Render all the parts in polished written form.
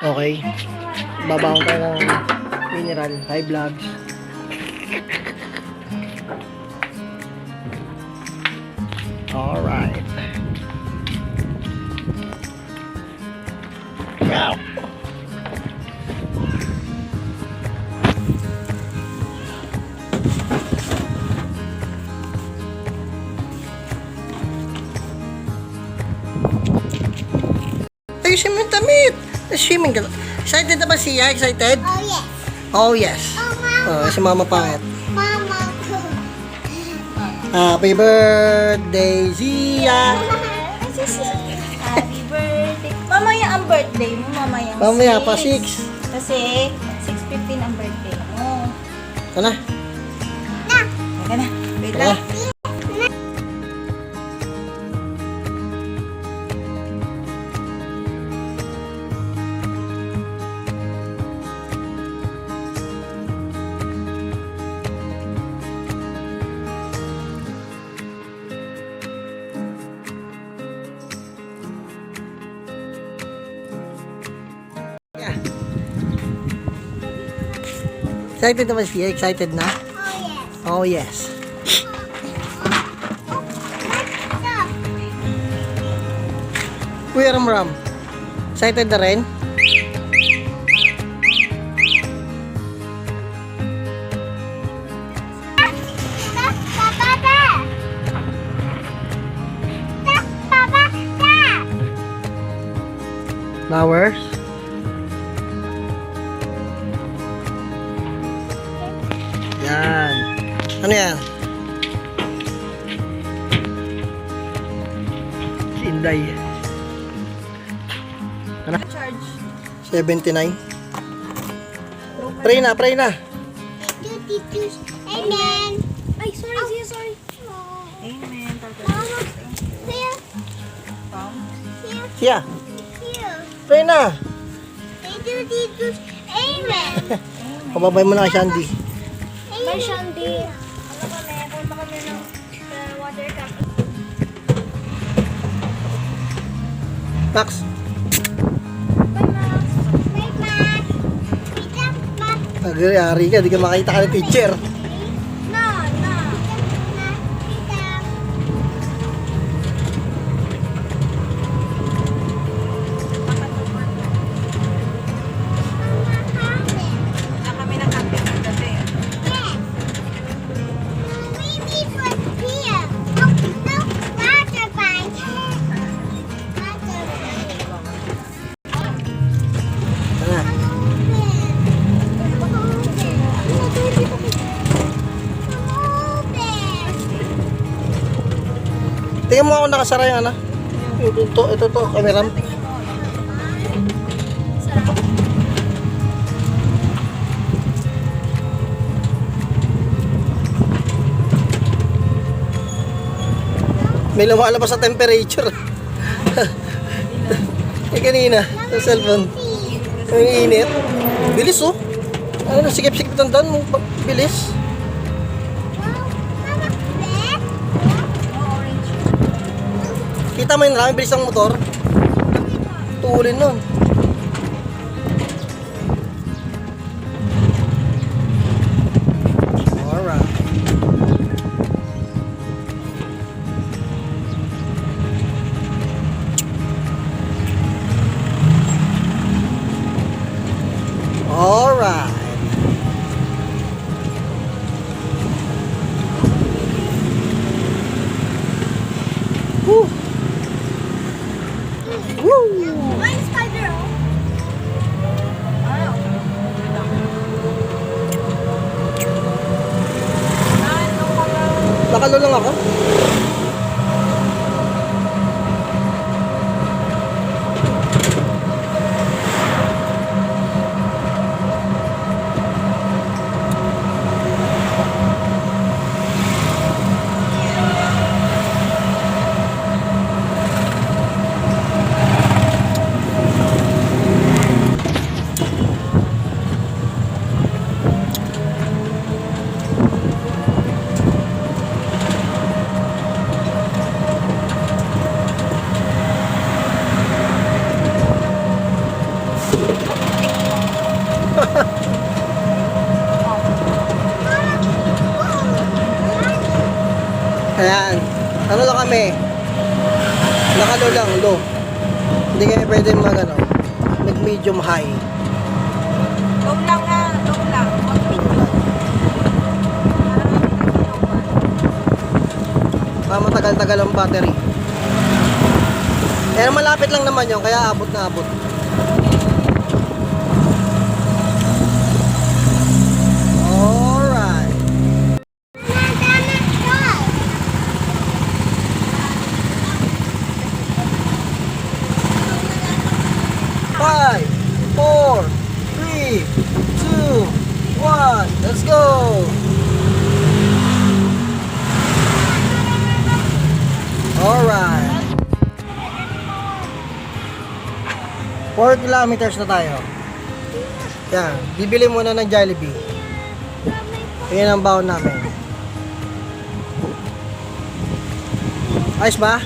Okay. Babaon tayo ng mineral. Hi vlogs. Alright. Wow. Ayusin mo yung damit. Swimming ka. Excited na ba siya? Excited? Oh, yes. Oh, yes. Oh, Mama. Si Mama pangit. Mama ko. Happy birthday, Zia! Happy birthday. Mamaya ang birthday mo, mamaya. Mamaya pa, 6. Kasi 6:15 ang birthday mo. Ito na. Teka na. Wait Ito na. lang. Excited na ba siya? Excited na? Oh, yes. Oh, yes. Stop. Kuya Ramram, excited na rin? Stop, Papa, stop. Stop, Papa, stop. Flowers? Yan. Ano yan? Si Inday. Ano? Charge. 79. Pray na, pray na. Titus. Amen. Ay, sorry, sorry. Amen. Mama, here, Pound. here, Siya, here. pray na. Titus. Amen. Pababay mo na kay Shandy. Bye, Shandy. Ano kami? Punta kami ng water cup. Max, Bye, Max. Bye, Max. Wait up, Max. nag-ari ka, di ka makita ka ng teacher. No, no. Wait up. Punta kami ng camping ng gabi. Yes. We need one here. Oh, no. Water bike. Water bike. Ano na? Tingnan mo ako nakasara yung ano. Ito, camera. May lumalabas sa temperature. Eh kanina, sa cellphone. Ang init. Bilis oh. Ano, sikip-sikip ng daan mo. Bilis. Kita mo yun lang, bilis ng motor. Tuulin nun. Alright. Alright. Woo. Woo. One spider. Nakalo lang ako. Ayan. Ano lang kami? Nakalo lang, low. Hindi kami pwede mag-medium high. Low lang ha. Low lang. Huwag medium. Matagal-tagal ang battery. Pero malapit lang naman yun, kaya abot na abot. Alright. Five, four, three, two, one. Let's go. Alright. 4 kilometers na tayo. Yan. Bibili muna ng Jollibee. Yan ang baon namin. Ayos ba?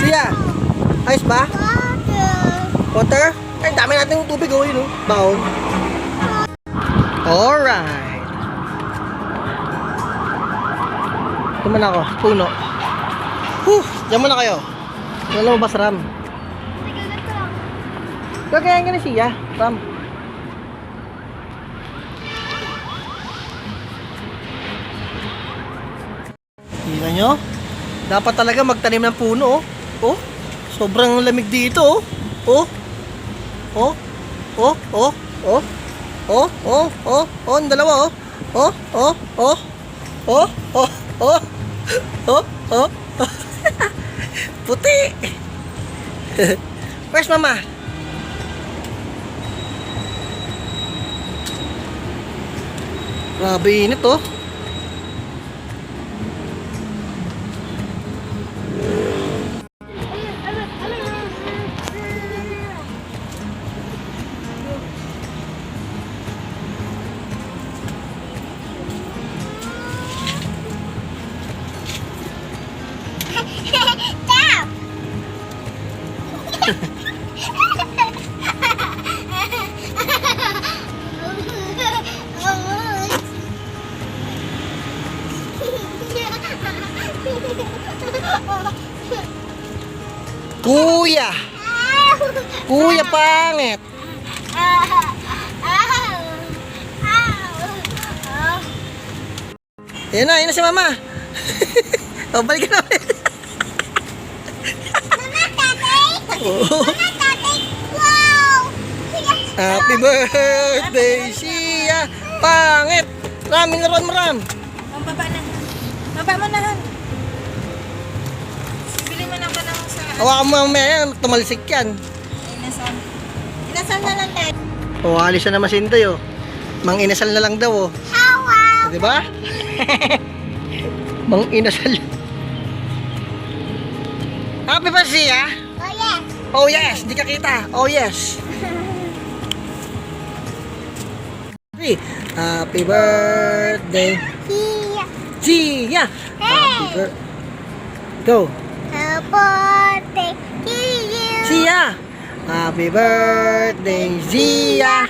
Siya? Ayos ba? Water? Ay, dami natin tubig oh, yun oh. Baon. Alright. Ito man ako, puno. Diyan muna kayo. Wala mo ba Ram? Gagayan ka na siya, Ram. Kita nyo? Dapat talaga magtanim ng puno, oh. Oh, sobrang lamig dito, oh. Oh. Oh. Oh, oh, oh. Oh, oh, oh, oh, ang dalawa, oh. Oh, oh, oh. Oh, oh, oh. Oh, oh. Puti. Where's mama? Grabe init, oh. Stop! Kuya! Kuya pangit! Ayan na si mama. O, balik ka na. Oh. Happy birthday, siya! Pangit! Raming laruan mo, Ram! Ang baba na. Baba mo na han. Bili mo na ka ng sa... Hawakan mo mamaya yan, tumalsik yan. Inasal. Inasal na lang tayo. O, alis na naman si Inday, oh. Mang inasal na lang daw, oh. Diba? Mang inasal. Happy birthday, ah! Oh yes, di ka kita. Oh yes. Happy birthday. Gia. Happy birthday. Go. Gia. Happy birthday, Gia.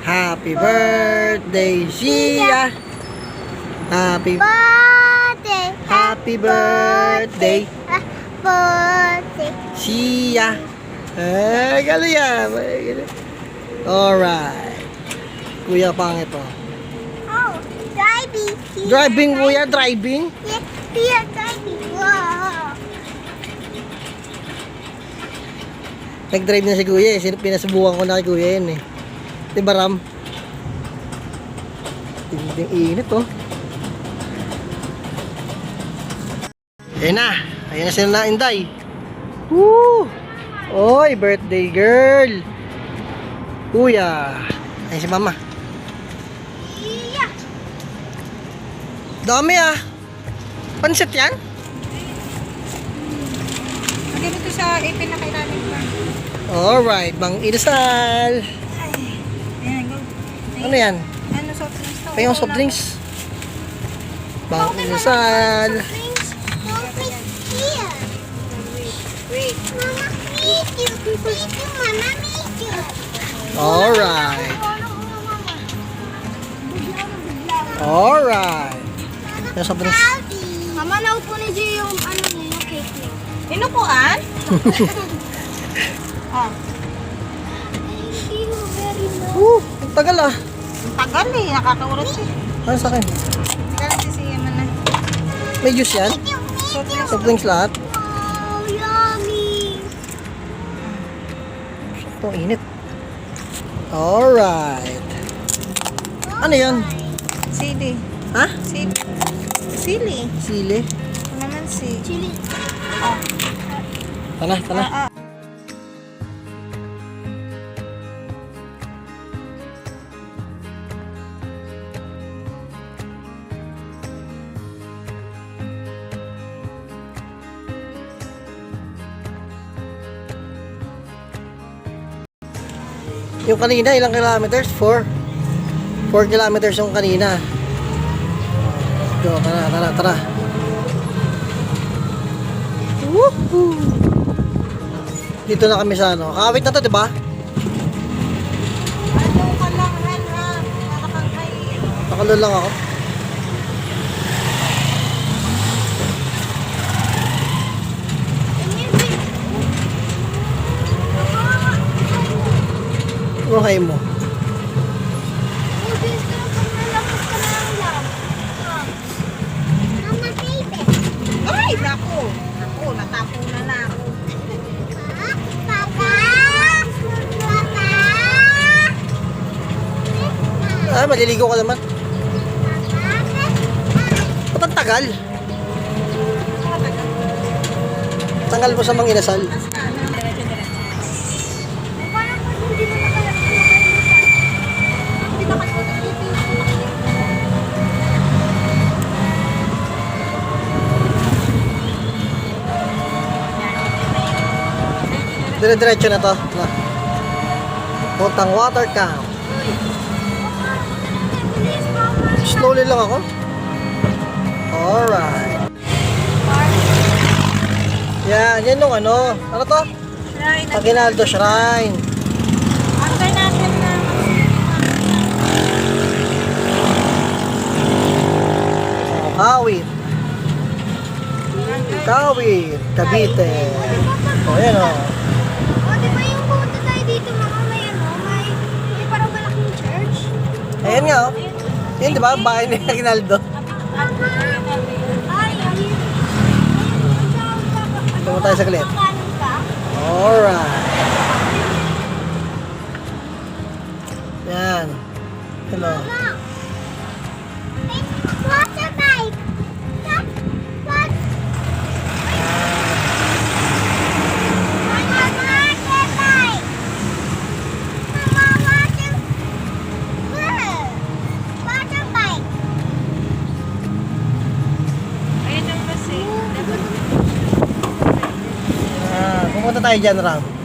Happy birthday, Gia. Happy birthday. Siya. Galing yan. Alright. Kuya pangit to. Oh, driving. Driving kuya, driving. Yes, we are driving. Wow. Nag-drive na si kuya eh. Pinasubukan ko na kay kuya yun eh. Diba Ram? Tinding init oh. Ayan na. Ayan na sila na Inday. Woo! Oy, birthday girl. Kuya. Ayan si mama. Yeah. Dami ah. Pansit yan? Lagay mo ito sa ipin na kailangan pa. Alright, Mang Inasal. Ayan, go. Ano yan? Ano, soft drinks to? Payong soft drinks. Mang Inasal. Don't be here. Wait. Mama, meet you. Meet you, Mama, meet you. Alright. Alright. Kaya soft drinks. Mama, naupo ni Jay yung ano niya, yung cake niya. Inupuan? Oh, Thank you very much. Ang tagal ah. ang tagal eh. Nakakaulat siya. Ano sa akin? Kaya sisiya mo na. May juice yan? Soft drinks lahat? Wow, yummy. Ito, init. Alright. Ano yan? Sili. Ha? Sili. Sili. Sili? Ito naman si... Chili. Tana, tana. Yung kanina, ilang kilometers? 4 kilometers yung kanina. Go, tara, tara, tara. Woohoo! Dito na kami sa ano. Kakawit na to, di ba? Ano ka lang, Han, ha? Para kang kay... Nakalo lang ako. Buhay mo. Mama, baby. Ay, naku. Naku, natapunan na ako. Papa. Papa. Ah, maliligo ka naman. Ba't ang tagal? Tanggal mo sa mga inasal. Parang pag hindi mo nakalimutan. Hindi nakalimutan dito yung Dire-diretso na to. Na. Puntang water camp. Slowly lang ako. Alright. Yan yung ano. Ano to? Right. Aguinaldo Shrine. After natin na... Kawit. Kawit. Cavite. O yan o. Oh, di ba yung pumunta tayo dito, mga may ano, may parang malaking church? Ayan nga o. Yan diba? Bahay ni Aguinaldo. Ay, ayun. Tungo tayo saglit. Kanan ka? Alright. Yan. Hello. Mama. Water bike. What? Mama, water bike. Mama, water. Water bike. Ayun ang kasi. Pumunta tayo dyan, Ram.